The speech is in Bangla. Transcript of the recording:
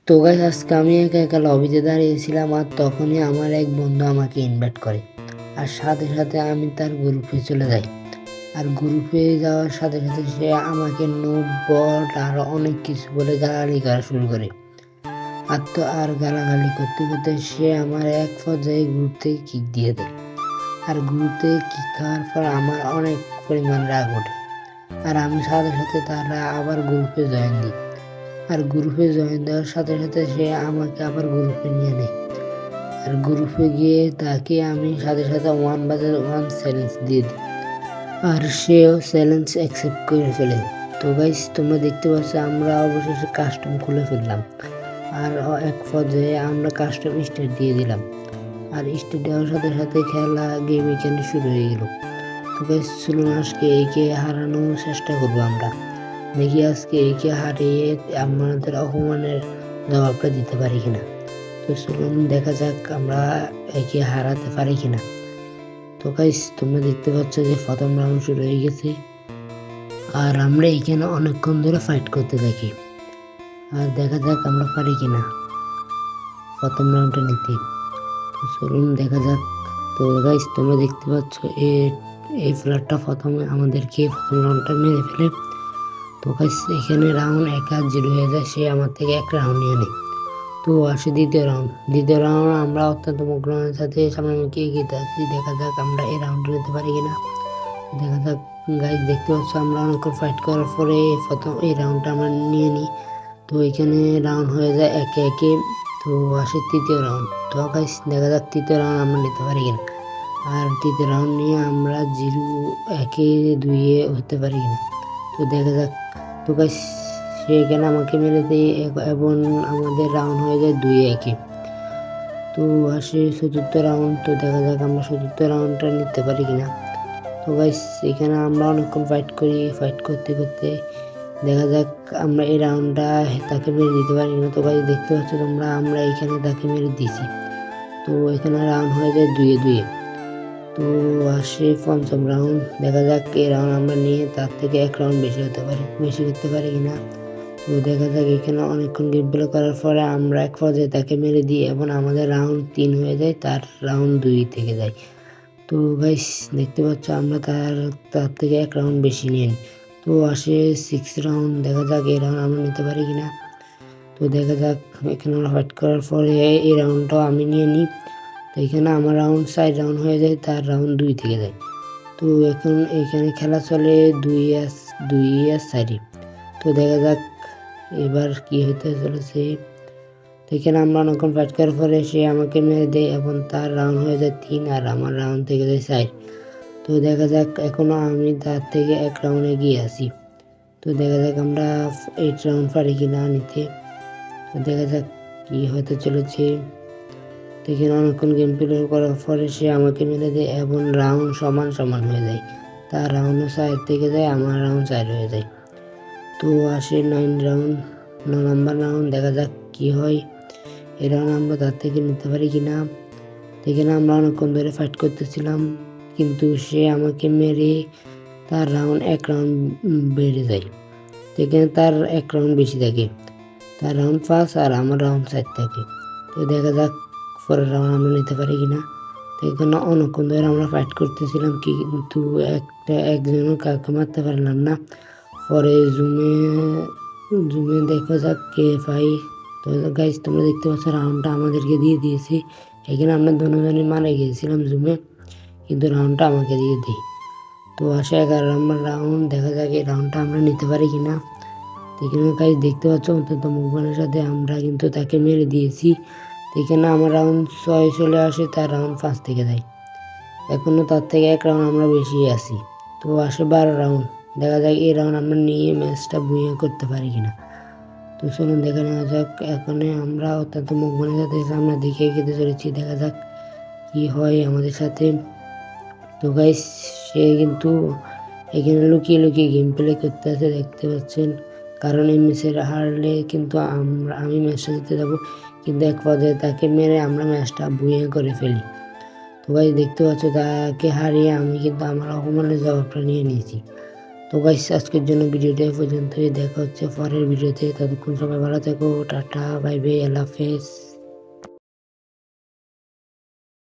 তো গাইস আজকে আমি একা একা লবিতে দাঁড়িয়েছিলাম আর তখনই আমার এক বন্ধু আমাকে ইনভাইট করে আর সাথে সাথে আমি তার গ্রুপে চলে যাই। আর গ্রুপে যাওয়ার সাথে সাথে সে আমাকে নুব বট আর অনেক কিছু বলে গালাগালি করা শুরু করে। আর গালাগালি করতে করতে সে আমার এক পর্যায়ে গ্রুপ থেকে কিক দিয়ে দেয়। আর গ্রুপ থেকে কিক খাওয়ার পর আমার অনেক পরিমাণ রাগ ওঠে আর আমি সাথে সাথে তারা আবার গ্রুপে জয়েন দিই। আর গ্রুপে জয়েন দেওয়ার সাথে সাথে সে আমাকে আবার গ্রুপে নিয়ে নেয়। আর গ্রুপে গিয়ে তাকে আমি সাথে সাথে 1 চ্যালেঞ্জ দিয়ে দিই আর সেও চ্যালেঞ্জ অ্যাকসেপ্ট করে ফেলে। তো গাইস তোমরা দেখতে পাচ্ছ আমরা অবশেষে কাস্টম খুলে ফেললাম আর এক পর্যায়ে আমরা কাস্টম স্টার্ট দিয়ে দিলাম। আর স্টার্ট দেওয়ার সাথে সাথে খেলা গেম এখানে শুরু হয়ে গেল। তো গাইস চলুন আজকে একে হারানোর চেষ্টা করবো আমরা। দেখি আজকে একে হারিয়ে আমাদের অপমানের জবাবটা দিতে পারি কিনা। তো চলুন দেখা যাক আমরা একে হারাতে পারি কিনা। তো গাইস তোমরা দেখতে পাচ্ছ যে প্রথম রাউন্ড শুরু হয়ে গেছে আর আমরা এখানে অনেকক্ষণ ধরে ফাইট করতে থাকি আর দেখা যাক আমরা পারি কিনা প্রথম রাউন্ডটা নিতে। তো চলুন দেখা যাক। তো গাইস তোমরা দেখতে পাচ্ছ এই প্লেয়ারটা প্রথমে আমাদেরকে প্রথম রাউন্ডটা মেরে ফেলে। তো গাইস এখানে রাউন্ড 1-0 হয়ে যায়, সে আমার থেকে এক রাউন্ড নিয়ে নেয়। তো আসে দ্বিতীয় রাউন্ড আমরা অত্যন্ত মুগ্ধের সাথে সামনাসামনি এগিয়ে আসছি। দেখা যাক আমরা এই রাউন্ডটা নিতে পারি কিনা। দেখা যাক গাইস দেখতে পাচ্ছ আমরা অনেকক্ষণ ফাইট করার পরে প্রথম এই রাউন্ডটা আমরা নিয়ে নিই। তো এখানে রাউন্ড হয়ে যায় 1-1। তো আসে তৃতীয় রাউন্ড। তো গাইস দেখা যাক তৃতীয় রাউন্ড আমরা নিতে পারি কিনা আর তৃতীয় রাউন্ড নিয়ে আমরা 0-1-2 হতে পারি কিনা। তো দেখা যাক। তো গাইস সে এখানে আমাকে মেরে দেয় এবং আমাদের রাউন্ড হয়ে যায় 2-1। তো আসে চতুর্থ রাউন্ড। তো দেখা যাক আমরা চতুর্থ রাউন্ডটা নিতে পারি কিনা। তো গাইস এখানে আমরা অনেকক্ষণ ফাইট করতে করতে দেখা যাক আমরা এই রাউন্ডটা তাকে মেরে দিতে পারি কিনা। তো গাইস দেখতে পাচ্ছ তোমরা আমরা এখানে তাকে মেরে দিয়েছি। তো এখানে রাউন্ড হয়ে যায় 2-2। তো আসে পঞ্চম রাউন্ড। দেখা যাক এই রাউন্ড আমরা নিয়ে তার থেকে এক রাউন্ড বেশি করতে পারি কিনা। তো দেখা যাক এখানে অনেকক্ষণ গেম প্লে করার পরে আমরা এক পর্যায়ে তাকে মেরে দিই এবং আমাদের রাউন্ড 3 হয়ে যায়, তার রাউন্ড 2 থেকে যায়। তো গাইস দেখতে পাচ্ছ আমরা তার থেকে এক রাউন্ড বেশি নিয়ে নিই। তো আসে 6 রাউন্ড। দেখা যাক এই রাউন্ড আমরা নিতে পারি কিনা। তো দেখা যাক এখানে আমরা ফাইট করার পরে এই রাউন্ডটাও আমি নিয়ে নিই। তো এখানে আমার রাউন্ড 4 রাউন্ড হয়ে যায়, তার রাউন্ড 2 থেকে যায়। তো এখন এখানে খেলা চলে 2-4। তো দেখা যাক এবার কি হতে চলেছে। তো এখানে আমরা অনেকক্ষণ ফাইট করার পরে সে আমাকে মেরে দেয় এবং তার রাউন্ড হয়ে যায় 3 আর আমার রাউন্ড থেকে যায় 4। তো দেখা যাক এখনো আমি তার থেকে এক রাউন্ড এগিয়ে আছি। তো দেখা যাক আমরা 8 রাউন্ড পারি কিনা নিতে। তো দেখা যাক কি হতে চলেছে। তো এখানে অনেকক্ষণ গেম প্লে করার পরে সে আমাকে মেরে দেয় এবং রাউন্ড সমান সমান হয়ে যায়, তার রাউন্ডও 4 থেকে যায়, আমার রাউন্ড 4 হয়ে যায়। তো আসে 9 নম্বর রাউন্ড। দেখা যাক কি হয়। এই রাউন্ড আমরা তার থেকে নিতে পারি কিনা। এখানে আমরা অনেকক্ষণ ধরে ফাইট করতেছিলাম কিন্তু সে আমাকে মেরে তার রাউন্ড এক রাউন্ড বেড়ে যায়। এখানে তার এক রাউন্ড বেশি থাকে, তার রাউন্ড 5 আর আমার রাউন্ড 4 থাকে। তো দেখা যাক পরের রাউন্ড আমরা নিতে পারি কিনা। তো এখানে অনেকক্ষণ ধরে আমরা ফাইট করতেছিলাম কিন্তু একজনও কাউকে মারতে পারলাম না। পরে জুমে দেখা যাক কে পাই। তো গাইস তোমরা দেখতে পাচ্ছ রাউন্ডটা আমাদেরকে দিয়ে দিয়েছে। এখানে আমরা দুজনে মারা গিয়েছিলাম জুমে, কিন্তু রাউন্ডটা আমাকে দিয়ে দিই। তো আসে 11 নম্বর রাউন্ড। দেখা যাক এই রাউন্ডটা আমরা নিতে পারি কিনা। এখানে গাইস দেখতে পাচ্ছ অত্যন্ত মুভমেন্টের সাথে আমরা কিন্তু তাকে মেরে দিয়েছি। এখানে আমার রাউন্ড 6 চলে আসে, তার রাউন্ড 5 থেকে যায়। এখনো তার থেকে এক রাউন্ড আমরা বেশি আছি। তো আসে 12 রাউন্ড। দেখা যাক এই রাউন্ড আমরা নিয়ে ম্যাচটা বুইয়া করতে পারি কিনা। তো চলুন দেখে নেওয়া যাক। এখানে আমরা অত্যন্ত মুভমেন্টের সাথে আমরা দিকে এগিয়ে চলেছি। দেখা যাক কি হয় আমাদের সাথে। তো গাইস সে কিন্তু এখানে লুকিয়ে লুকিয়ে গেম প্লে করতে আছে, দেখতে পাচ্ছেন। কারণ এই ম্যাচের হারলে কিন্তু আমি ম্যাচটা জিতে যাবো, কিন্তু এক পর্যায়ে তাকে মেরে আমরা ম্যাচটা বুইয়া করে ফেলি। তো গাইস দেখতে পাচ্ছ তাকে হারিয়ে আমি কিন্তু আমার অপমানের জবাবটা নিয়ে নিয়েছি। তো তো গাইস আজকের জন্য ভিডিওটা এই পর্যন্তই। দেখা হচ্ছে পরের ভিডিওতে। ততক্ষণ সবাই ভালো থেকো। টাটা, বাই বাই, আল্লাহ হাফেজ।